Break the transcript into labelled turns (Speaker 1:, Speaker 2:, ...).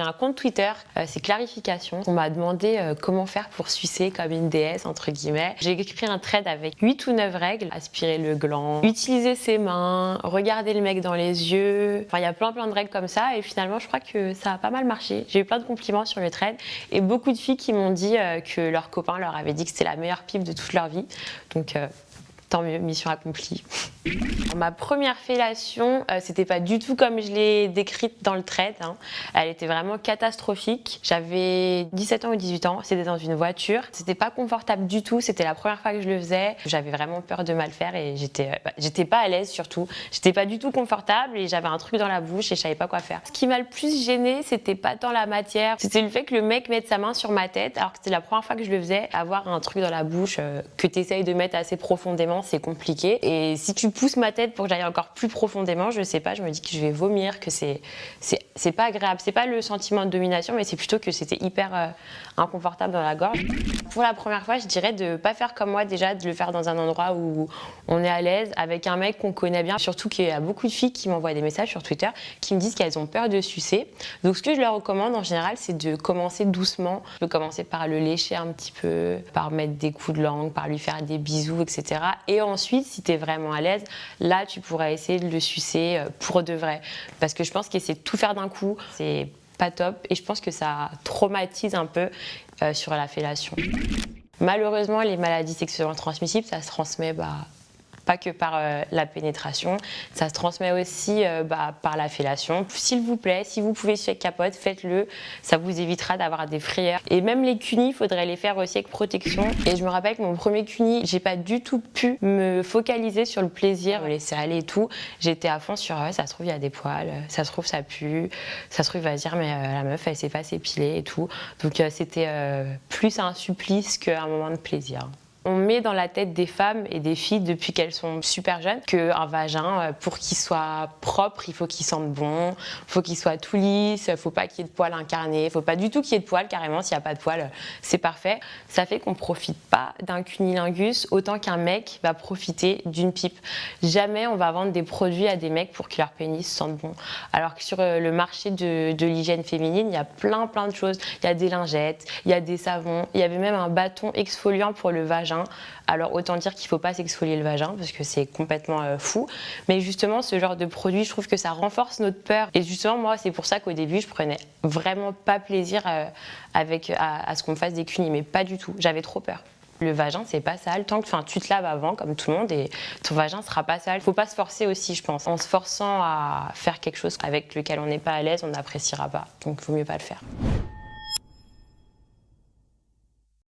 Speaker 1: j'ai un compte Twitter, c'est Clarification. On m'a demandé comment faire pour sucer comme une déesse, entre guillemets. J'ai écrit un thread avec 8 ou 9 règles. Aspirer le gland, utiliser ses mains, regarder le mec dans les yeux. Enfin, il y a plein de règles comme ça et finalement, je crois que ça a pas mal marché. J'ai eu plein de compliments sur le thread et beaucoup de filles qui m'ont dit que leurs copains leur avaient dit que c'était la meilleure pipe de toute leur vie. Donc, tant mieux, mission accomplie. Ma première fellation, c'était pas du tout comme je l'ai décrite dans le thread. Elle était vraiment catastrophique. J'avais 17 ans ou 18 ans, c'était dans une voiture. C'était pas confortable du tout, c'était la première fois que je le faisais. J'avais vraiment peur de mal faire et j'étais pas à l'aise surtout. J'étais pas du tout confortable et j'avais un truc dans la bouche et je savais pas quoi faire. Ce qui m'a le plus gênée, c'était pas tant la matière, c'était le fait que le mec mette sa main sur ma tête alors que c'était la première fois que je le faisais. Avoir un truc dans la bouche que tu essayes de mettre assez profondément, c'est compliqué. Et si tu pousses ma tête pour que j'aille encore plus profondément, je sais pas, je me dis que je vais vomir, que c'est pas agréable. C'est pas le sentiment de domination, mais c'est plutôt que c'était hyper inconfortable dans la gorge. Pour la première fois, je dirais de pas faire comme moi déjà, de le faire dans un endroit où on est à l'aise, avec un mec qu'on connaît bien. Surtout qu'il y a beaucoup de filles qui m'envoient des messages sur Twitter qui me disent qu'elles ont peur de sucer. Donc ce que je leur recommande en général, c'est de commencer doucement. Je peux commencer par le lécher un petit peu, par mettre des coups de langue, par lui faire des bisous, etc. Et ensuite, si tu es vraiment à l'aise, là tu pourrais essayer de le sucer pour de vrai. Parce que je pense qu'essayer de tout faire d'un coup, c'est pas top et je pense que ça traumatise un peu sur la fellation. Malheureusement, les maladies sexuellement transmissibles, ça se transmet pas que par la pénétration, ça se transmet aussi par la fellation. S'il vous plaît, si vous pouvez sucer avec capote, faites-le, ça vous évitera d'avoir des frayeurs. Et même les cunis, il faudrait les faire aussi avec protection. Et je me rappelle que mon premier cuni, j'ai pas du tout pu me focaliser sur le plaisir, me laisser aller et tout. J'étais à fond sur ça se trouve il y a des poils, ça se trouve ça pue, ça se trouve il va se dire mais la meuf elle sait pas s'épiler et tout. Donc c'était plus un supplice qu'un moment de plaisir. On met dans la tête des femmes et des filles depuis qu'elles sont super jeunes qu'un vagin, pour qu'il soit propre, il faut qu'il sente bon, il faut qu'il soit tout lisse, il ne faut pas qu'il y ait de poils incarnés, il ne faut pas du tout qu'il y ait de poils carrément, s'il n'y a pas de poils, c'est parfait. Ça fait qu'on ne profite pas d'un cunilingus autant qu'un mec va profiter d'une pipe. Jamais on va vendre des produits à des mecs pour que leur pénis sente bon. Alors que sur le marché de l'hygiène féminine, il y a plein de choses. Il y a des lingettes, il y a des savons, il y avait même un bâton exfoliant pour le vagin. Alors autant dire qu'il ne faut pas s'exfolier le vagin parce que c'est complètement fou. Mais justement ce genre de produit, je trouve que ça renforce notre peur. Et justement moi c'est pour ça qu'au début je prenais vraiment pas plaisir à ce qu'on me fasse des cunis, mais pas du tout. J'avais trop peur. Le vagin c'est pas sale, tant que tu te laves avant comme tout le monde et ton vagin sera pas sale. Faut pas se forcer aussi je pense. En se forçant à faire quelque chose avec lequel on n'est pas à l'aise, on n'appréciera pas. Donc il vaut mieux pas le faire.